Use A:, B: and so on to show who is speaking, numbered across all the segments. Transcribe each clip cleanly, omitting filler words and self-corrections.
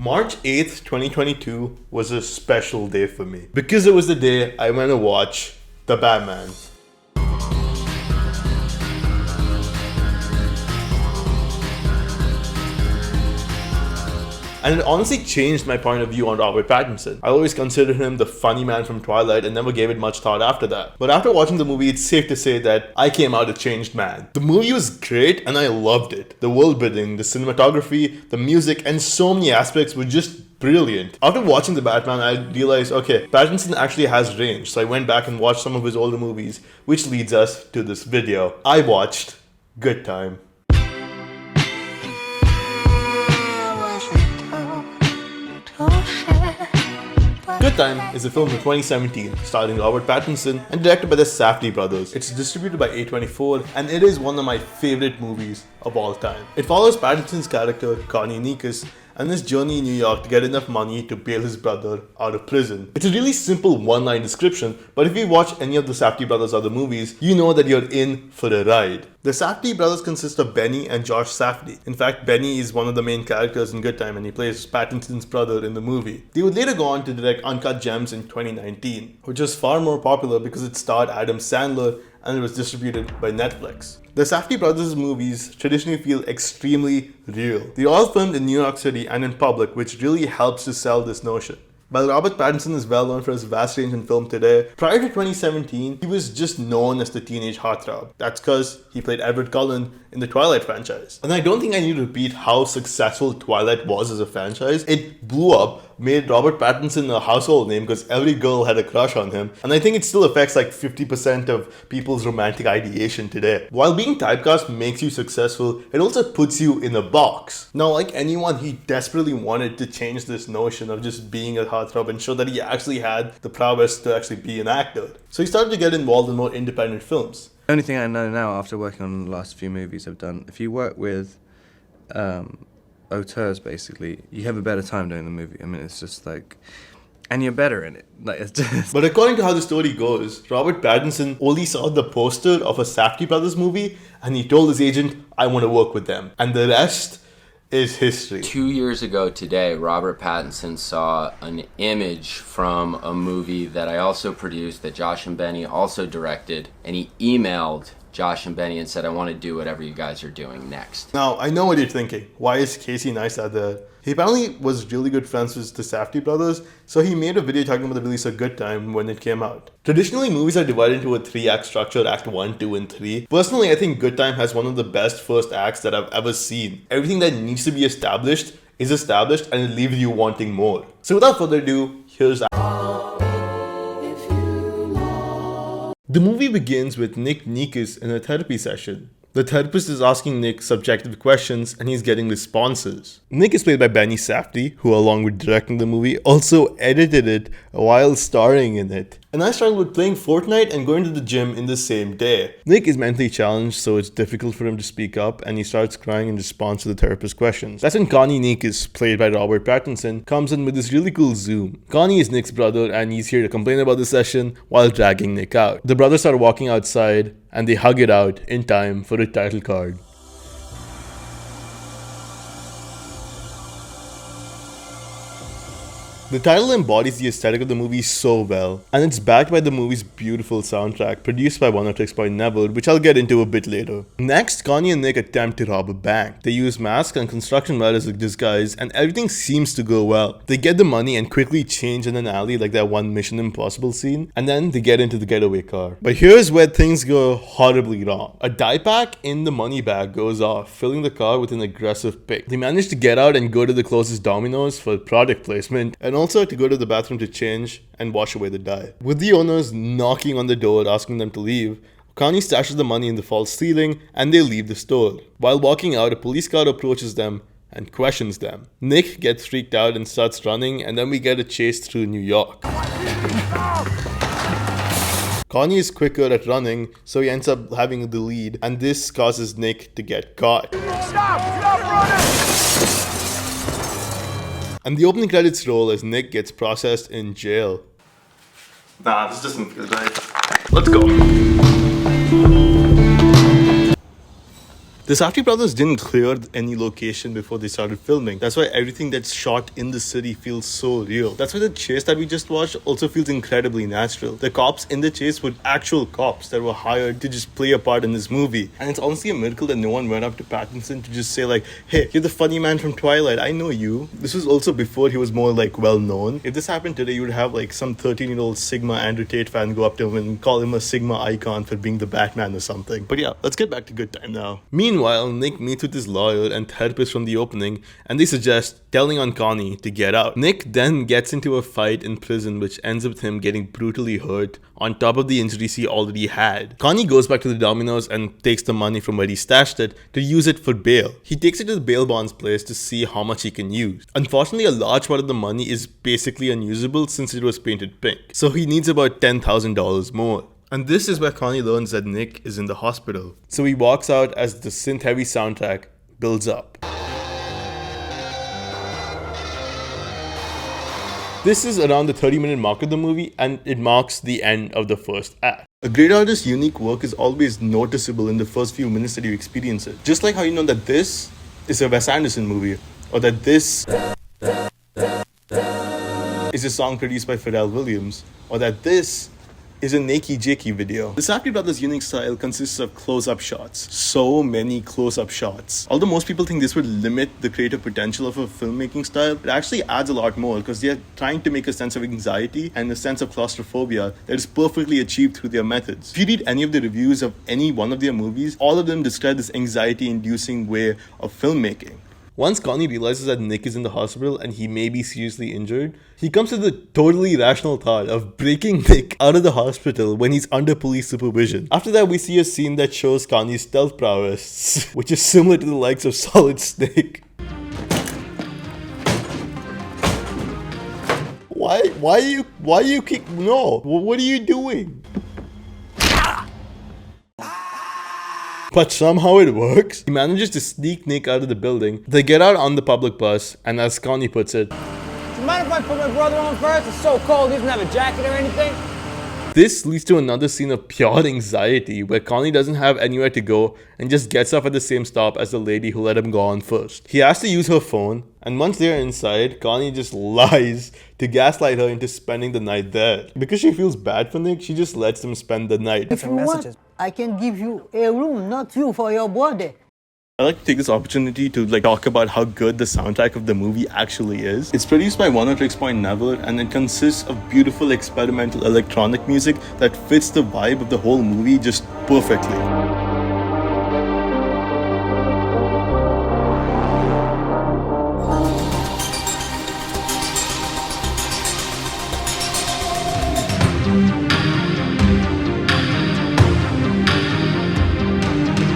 A: March 8th, 2022 was a special day for me because it was the day I went to watch The Batman. And it honestly changed my point of view on Robert Pattinson. I always considered him the funny man from Twilight and never gave it much thought after that. But after watching the movie, it's safe to say that I came out a changed man. The movie was great and I loved it. The world building, the cinematography, the music, and so many aspects were just brilliant. After watching The Batman, I realized, okay, Pattinson actually has range. So I went back and watched some of his older movies, which leads us to this video. I watched Good Time. Good Time is a film from 2017 starring Robert Pattinson and directed by the Safdie brothers. It's distributed by A24 and it is one of my favorite movies of all time. It follows Pattinson's character, Connie Nikas, and his journey in New York to get enough money to bail his brother out of prison. It's a really simple one-line description, but if you watch any of the Safdie brothers' other movies, you know that you're in for a ride. The Safdie brothers consist of Benny and Josh Safdie. In fact, Benny is one of the main characters in Good Time and he plays Pattinson's brother in the movie. They would later go on to direct Uncut Gems in 2019, which was far more popular because it starred Adam Sandler and it was distributed by Netflix. The Safdie brothers' movies traditionally feel extremely real. They're all filmed in New York City and in public, which really helps to sell this notion. While Robert Pattinson is well known for his vast range in film today, prior to 2017, he was just known as the teenage heartthrob. That's because he played Edward Cullen in the Twilight franchise. And I don't think I need to repeat how successful Twilight was as a franchise. It blew up, made Robert Pattinson a household name because every girl had a crush on him. And I think it still affects like 50% of people's romantic ideation today. While being typecast makes you successful, it also puts you in a box. Now, like anyone, he desperately wanted to change this notion of just being a heartthrob and show that he actually had the prowess to actually be an actor. So he started to get involved in more independent films.
B: The only thing I know now after working on the last few movies I've done, if you work with auteurs basically, you have a better time doing the movie. I mean, it's just like, and you're better in it. Like, it's just...
A: But according to how the story goes, Robert Pattinson only saw the poster of a Safdie brothers movie and he told his agent, I want to work with them. And the rest is history.
C: 2 years ago today, Robert Pattinson saw an image from a movie that I also produced, that Josh and Benny also directed, and he emailed Josh and Benny and said, I want to do whatever you guys are doing next.
A: Now, I know what you're thinking. Why is Casey Neistat there? He apparently was really good friends with the Safdie brothers, so he made a video talking about the release of Good Time when it came out. Traditionally, movies are divided into a 3-act structure, Act 1, 2, and 3. Personally, I think Good Time has one of the best first acts that I've ever seen. Everything that needs to be established is established and it leaves you wanting more. So without further ado, here's that. The movie begins with Nick Nikas in a therapy session. The therapist is asking Nick subjective questions and he's getting responses. Nick is played by Benny Safdie, who along with directing the movie also edited it while starring in it. And I started with playing Fortnite and going to the gym in the same day. Nick is mentally challenged, so it's difficult for him to speak up and he starts crying in response to the therapist's questions. That's when Connie Nikas, played by Robert Pattinson, comes in with this really cool zoom. Connie is Nick's brother and he's here to complain about the session while dragging Nick out. The brothers are walking outside and they hug it out in time for a title card. The title embodies the aesthetic of the movie so well, and it's backed by the movie's beautiful soundtrack produced by 106.Never, which I'll get into a bit later. Next, Connie and Nick attempt to rob a bank. They use masks and construction wire as a disguise, and everything seems to go well. They get the money and quickly change in an alley like that one Mission Impossible scene, and then they get into the getaway car. But here's where things go horribly wrong. A dye pack in the money bag goes off, filling the car with an aggressive pick. They manage to get out and go to the closest Domino's for product placement, and also to go to the bathroom to change and wash away the dye. With the owners knocking on the door asking them to leave, Connie stashes the money in the false ceiling and they leave the store. While walking out, a police car approaches them and questions them. Nick gets freaked out and starts running, and then we get a chase through New York. Connie is quicker at running, so he ends up having the lead, and this causes Nick to get caught.
D: Stop running!
A: And the opening credits roll as Nick gets processed in jail. Nah, this doesn't feel right. Let's go. The Safdie brothers didn't clear any location before they started filming. That's why everything that's shot in the city feels so real. That's why the chase that we just watched also feels incredibly natural. The cops in the chase were actual cops that were hired to just play a part in this movie. And it's honestly a miracle that no one went up to Pattinson to just say like, hey, you're the funny man from Twilight, I know you. This was also before he was more like well known. If this happened today, you would have like some 13-year-old Sigma Andrew Tate fan go up to him and call him a Sigma icon for being the Batman or something. But yeah, let's get back to good time now. Meanwhile, Nick meets with his lawyer and therapist from the opening, and they suggest telling on Connie to get out. Nick then gets into a fight in prison, which ends with him getting brutally hurt on top of the injuries he already had. Connie goes back to the Domino's and takes the money from where he stashed it to use it for bail. He takes it to the bail bonds place to see how much he can use. Unfortunately, a large part of the money is basically unusable since it was painted pink, so he needs about $10,000 more. And this is where Connie learns that Nick is in the hospital. So he walks out as the synth-heavy soundtrack builds up. This is around the 30-minute mark of the movie, and it marks the end of the first act. A great artist's unique work is always noticeable in the first few minutes that you experience it. Just like how you know that this is a Wes Anderson movie, or that this is a song produced by Pharrell Williams, or that this is a Nakey Jakey video. The Safdie brothers' unique style consists of close-up shots. So many close-up shots. Although most people think this would limit the creative potential of a filmmaking style, it actually adds a lot more because they're trying to make a sense of anxiety and a sense of claustrophobia that is perfectly achieved through their methods. If you read any of the reviews of any one of their movies, all of them describe this anxiety-inducing way of filmmaking. Once Connie realizes that Nick is in the hospital and he may be seriously injured, he comes to the totally rational thought of breaking Nick out of the hospital when he's under police supervision. After that, we see a scene that shows Connie's stealth prowess, which is similar to the likes of Solid Snake. Why you kick? No, what are you doing? But somehow it works. He manages to sneak Nick out of the building. They get out on the public bus, and as Connie puts it,
D: Do you mind if I put my brother on first? It's so cold, he doesn't have a jacket or anything.
A: this leads to another scene of pure anxiety where Connie doesn't have anywhere to go and just gets off at the same stop as the lady who let him go on first. He has to use her phone, and once they're inside, Connie just lies to gaslight her into spending the night there. Because she feels bad for Nick, she just lets him spend the night.
E: If you want, I can give you a room, not you, for your brother.
A: I like to take this opportunity to talk about how good the soundtrack of the movie actually is. It's produced by One Tricks Point Never, and it consists of beautiful experimental electronic music that fits the vibe of the whole movie just perfectly.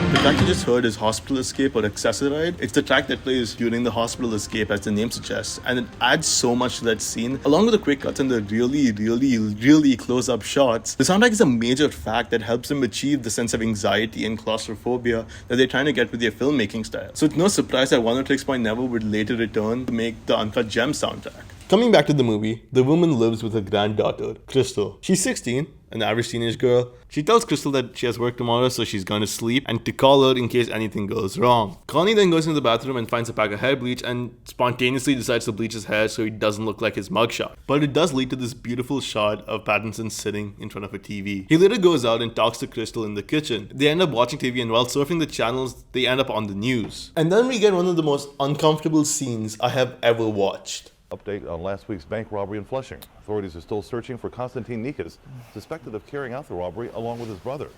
A: The track you just heard is Hospital Escape or Accessoride. It's the track that plays during the hospital escape, as the name suggests, and it adds so much to that scene. Along with the quick cuts and the really close-up shots, the soundtrack is a major fact that helps them achieve the sense of anxiety and claustrophobia that they're trying to get with their filmmaking style. So it's no surprise that One Tricks Point Never would later return to make the Uncut Gems soundtrack. Coming back to the movie, the woman lives with her granddaughter, Crystal. She's 16, an average teenage girl. She tells Crystal that she has work tomorrow, so she's gonna sleep, and to call her in case anything goes wrong. Connie then goes into the bathroom and finds a pack of hair bleach and spontaneously decides to bleach his hair so he doesn't look like his mugshot. But it does lead to this beautiful shot of Pattinson sitting in front of a TV. He later goes out and talks to Crystal in the kitchen. They end up watching TV, and while surfing the channels, they end up on the news. And then we get one of the most uncomfortable scenes I have ever watched.
F: Update on last week's bank robbery in Flushing. Authorities are still searching for Konstantin Nikas, suspected of carrying out the robbery along with his brother.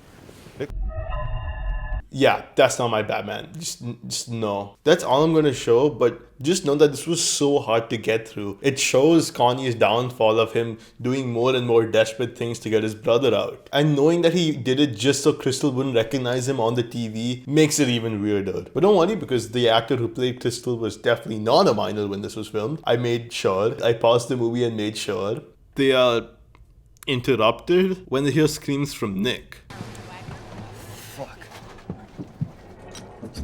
A: Yeah, that's not my Batman. Just no. That's all I'm gonna show, but just know that this was so hard to get through. It shows Kanye's downfall of him doing more and more desperate things to get his brother out. And knowing that he did it just so Crystal wouldn't recognize him on the TV makes it even weirder. But don't worry, because the actor who played Crystal was definitely not a minor when this was filmed. I made sure. I paused the movie and made sure. They are interrupted when they hear screams from Nick.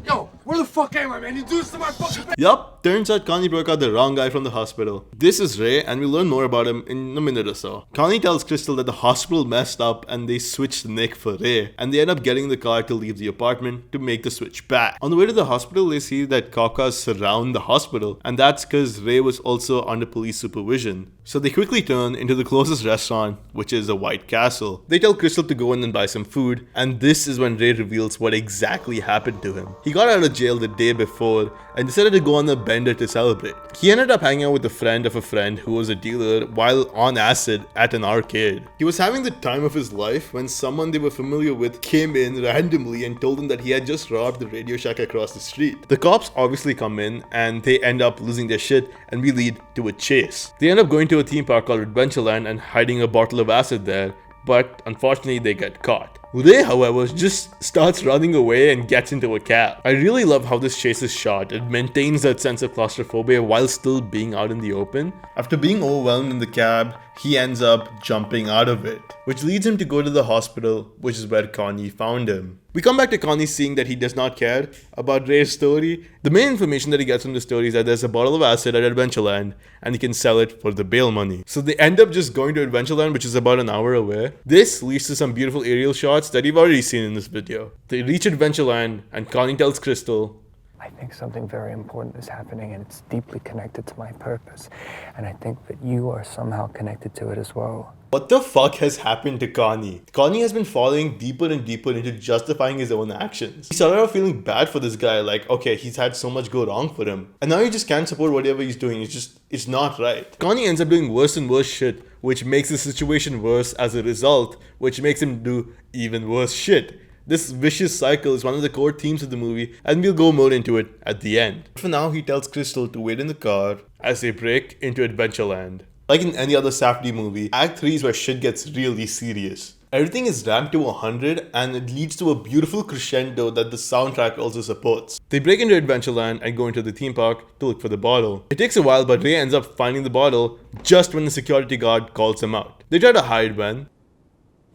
D: Yo,
B: Where the fuck am I, man? You do this to my fucking face!
A: Yup, turns out Connie broke out the wrong guy from the hospital. This is Ray, and we'll learn more about him in a minute or so. Connie tells Crystal that the hospital messed up and they switched Nick for Ray, and they end up getting in the car to leave the apartment to make the switch back. On the way to the hospital, they see that cops surround the hospital, and that's because Ray was also under police supervision. So they quickly turn into the closest restaurant, which is a White Castle. They tell Crystal to go in and buy some food, and this is when Ray reveals what exactly happened to him. He got out of jail the day before and decided to go on a bender to celebrate. He ended up hanging out with a friend of a friend who was a dealer while on acid at an arcade. He was having the time of his life when someone they were familiar with came in randomly and told him that he had just robbed the Radio Shack across the street. The cops obviously come in and they end up losing their shit, and we lead to a chase. They end up going to a theme park called Adventureland and hiding a bottle of acid there, but unfortunately they get caught. Ray, however, just starts running away and gets into a cab. I really love how this chase is shot. It maintains that sense of claustrophobia while still being out in the open. After being overwhelmed in the cab, he ends up jumping out of it, which leads him to go to the hospital, which is where Connie found him. We come back to Connie seeing that he does not care about Ray's story. The main information that he gets from the story is that there's a bottle of acid at Adventureland and he can sell it for the bail money. So they end up just going to Adventureland, which is about an hour away. This leads to some beautiful aerial shots that you've already seen in this video. They reach Adventureland and Connie tells Crystal,
G: I think something very important is happening and it's deeply connected to my purpose. And I think that you are somehow connected to it as well.
A: what the fuck has happened to Connie? Connie has been falling deeper and deeper into justifying his own actions. He started out feeling bad for this guy, like, okay, he's had so much go wrong for him. And now he just can't support whatever he's doing. It's not right. Connie ends up doing worse and worse shit, which makes the situation worse as a result, which makes him do even worse shit. This vicious cycle is one of the core themes of the movie, and we'll go more into it at the end. For now, he tells Crystal to wait in the car as they break into Adventureland. Like in any other Safdie movie, Act 3 is where shit gets really serious. Everything is ramped to 100 and it leads to a beautiful crescendo that the soundtrack also supports. They break into Adventureland and go into the theme park to look for the bottle. It takes a while, but Ray ends up finding the bottle just when the security guard calls him out. They try to hide when...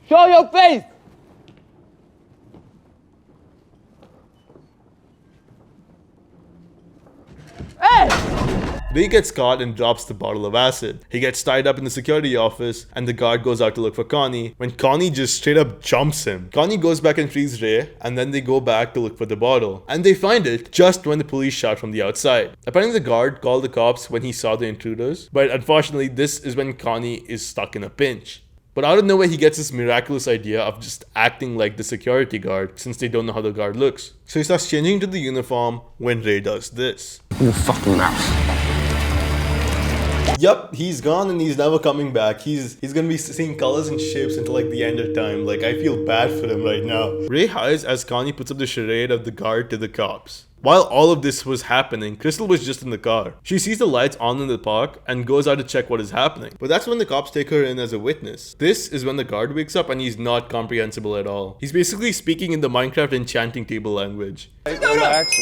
D: Show your face!
A: Ray gets caught and drops the bottle of acid. He gets tied up in the security office and the guard goes out to look for Connie when Connie just straight up jumps him. Connie goes back and frees Ray and then they go back to look for the bottle. And they find it just when the police shout from the outside. Apparently the guard called the cops when he saw the intruders, but unfortunately this is when Connie is stuck in a pinch. But out of nowhere he gets this miraculous idea of just acting like the security guard since they don't know how the guard looks. So he starts changing into the uniform when Ray does this.
B: You fucking mouse.
A: Yup, he's gone and he's never coming back. He's gonna be seeing colors and shapes until like the end of time. Like, I feel bad for him right now. Ray hides as Connie puts up the charade of the guard to the cops. While all of this was happening, Crystal was just in the car. She sees the lights on in the park and goes out to check what is happening. But that's when the cops take her in as a witness. This is when the guard wakes up and he's not comprehensible at all. He's basically speaking in the Minecraft enchanting table language.
H: Relax.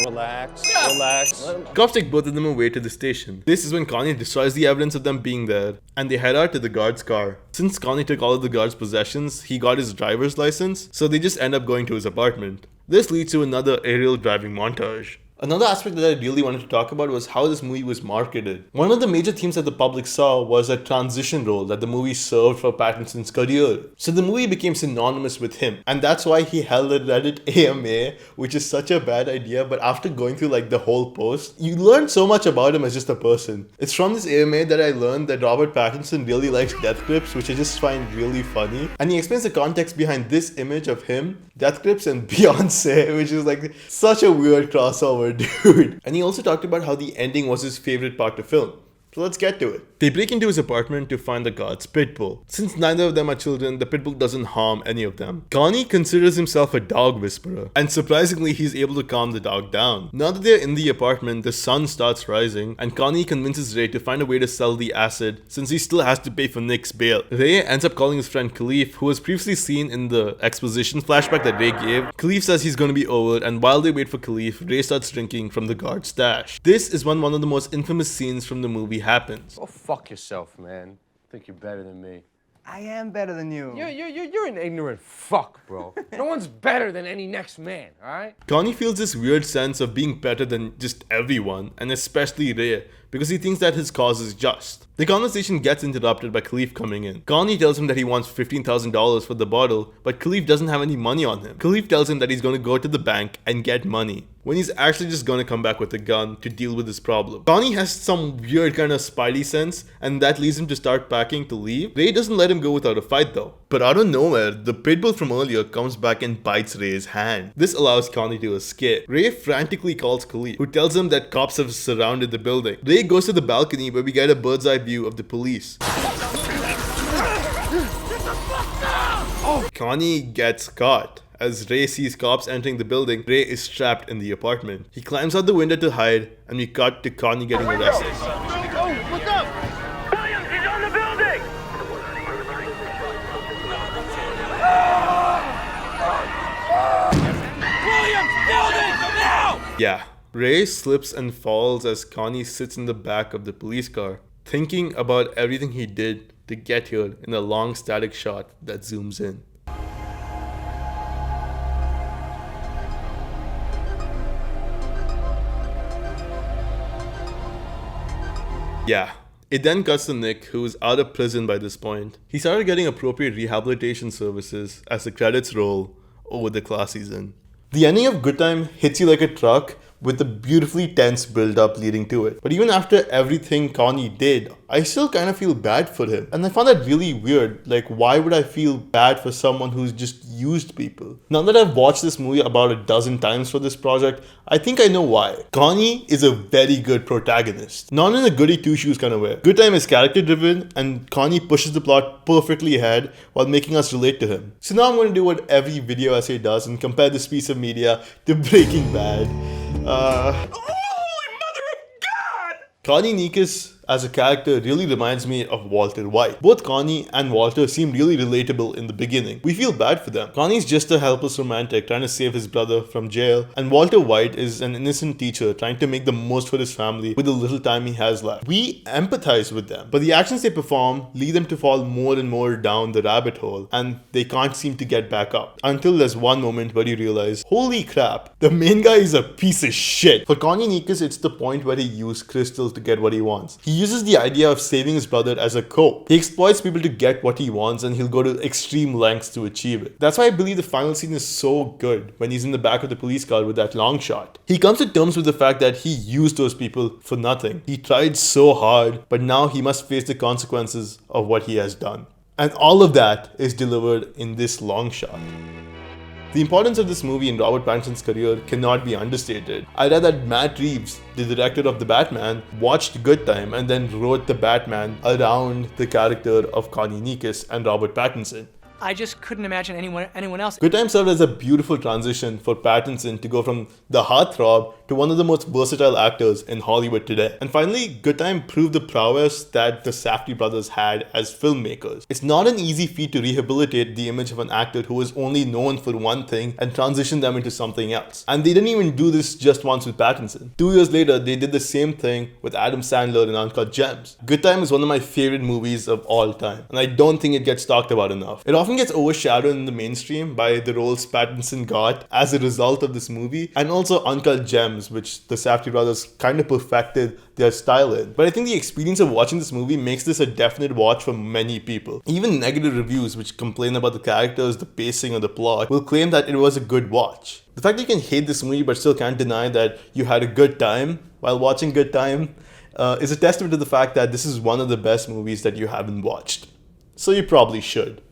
A: Cops take both of them away to the station. This is when Connie destroys the evidence of them being there and they head out to the guard's car. Since Connie took all of the guard's possessions, he got his driver's license, so they just end up going to his apartment. This leads to another aerial driving montage. Another aspect that I really wanted to talk about was how this movie was marketed. One of the major themes that the public saw was a transition role that the movie served for Pattinson's career. So the movie became synonymous with him, and that's why he held a Reddit AMA, which is such a bad idea, but after going through like the whole post, you learn so much about him as just a person. It's from this AMA that I learned that Robert Pattinson really likes death grips, which I just find really funny. And he explains the context behind this image of him, death grips, and Beyonce, which is like such a weird crossover, dude. And he also talked about how the ending was his favorite part to film. So let's get to it. They break into his apartment to find the guard's pit bull. Since neither of them are children, the pit bull doesn't harm any of them. Connie considers himself a dog whisperer, and surprisingly he's able to calm the dog down. Now that they're in the apartment, the sun starts rising, and Connie convinces Ray to find a way to sell the acid since he still has to pay for Nick's bail. Ray ends up calling his friend Khalif, who was previously seen in the exposition flashback that Ray gave. Khalif says he's going to be over, and while they wait for Khalif, Ray starts drinking from the guard's stash. This is when one of the most infamous scenes from the movie happens.
H: Go fuck yourself, man. Think you're better than me.
B: I am better than you.
H: You're an ignorant fuck, bro. No one's better than any next man, alright?
A: Connie feels this weird sense of being better than just everyone, and especially Ray, because he thinks that his cause is just. The conversation gets interrupted by Khalif coming in. Connie tells him that he wants $15,000 for the bottle, but Khalif doesn't have any money on him. Khalif tells him that he's going to go to the bank and get money, when he's actually just going to come back with a gun to deal with this problem. Connie has some weird kind of spidey sense, and that leads him to start packing to leave. Ray doesn't let him go without a fight though. But out of nowhere, the pitbull from earlier comes back and bites Ray's hand. This allows Connie to escape. Ray frantically calls Khalif, who tells him that cops have surrounded the building. Ray goes to the balcony where we get a bird's eye view of the police. Connie gets caught. As Ray sees cops entering the building, Ray is trapped in the apartment. He climbs out the window to hide, and we cut to Connie getting arrested.
I: What's up? Williams, he's on the building! Williams, building, now!
A: Yeah, Ray slips and falls as Connie sits in the back of the police car, thinking about everything he did to get here in a long static shot that zooms in. Yeah. It then cuts to Nick, who is out of prison by this point. He started getting appropriate rehabilitation services as the credits roll over the class season. The ending of Good Time hits you like a truck with a beautifully tense build-up leading to it. But even after everything Connie did, I still kind of feel bad for him. And I found that really weird. Like, why would I feel bad for someone who's just used people? Now that I've watched this movie about a dozen times for this project, I think I know why. Connie is a very good protagonist. Not in a goody two-shoes kind of way. Good Time is character-driven, and Connie pushes the plot perfectly ahead while making us relate to him. So now I'm going to do what every video essay does and compare this piece of media to Breaking Bad. Holy mother of God! Connie Nikas as a character really reminds me of Walter White. Both Connie and Walter seem really relatable in the beginning. We feel bad for them. Connie's just a helpless romantic trying to save his brother from jail, and Walter White is an innocent teacher trying to make the most for his family with the little time he has left. We empathize with them, but the actions they perform lead them to fall more and more down the rabbit hole, and they can't seem to get back up. Until there's one moment where you realize, holy crap, the main guy is a piece of shit. For Connie Nikas, it's the point where he used crystal to get what he wants. He uses the idea of saving his brother as a cope. He exploits people to get what he wants, and he'll go to extreme lengths to achieve it. That's why I believe the final scene is so good when he's in the back of the police car with that long shot. He comes to terms with the fact that he used those people for nothing. He tried so hard, but now he must face the consequences of what he has done. And all of that is delivered in this long shot. The importance of this movie in Robert Pattinson's career cannot be understated. I read that Matt Reeves, the director of The Batman, watched Good Time and then wrote The Batman around the character of Connie Nikas and Robert Pattinson.
J: I just couldn't imagine anyone else.
A: Good Time served as a beautiful transition for Pattinson to go from the heartthrob to one of the most versatile actors in Hollywood today. And finally, Good Time proved the prowess that the Safdie brothers had as filmmakers. It's not an easy feat to rehabilitate the image of an actor who is only known for one thing and transition them into something else. And they didn't even do this just once with Pattinson. 2 years later, they did the same thing with Adam Sandler in Uncut Gems. Good Time is one of my favorite movies of all time, and I don't think it gets talked about enough. It often gets overshadowed in the mainstream by the roles Pattinson got as a result of this movie, and also Uncut Gems, which the Safdie brothers kind of perfected their style in. But I think the experience of watching this movie makes this a definite watch for many people. Even negative reviews which complain about the characters, the pacing, or the plot will claim that it was a good watch. The fact that you can hate this movie but still can't deny that you had a good time while watching Good Time is a testament to the fact that this is one of the best movies that you haven't watched. So you probably should.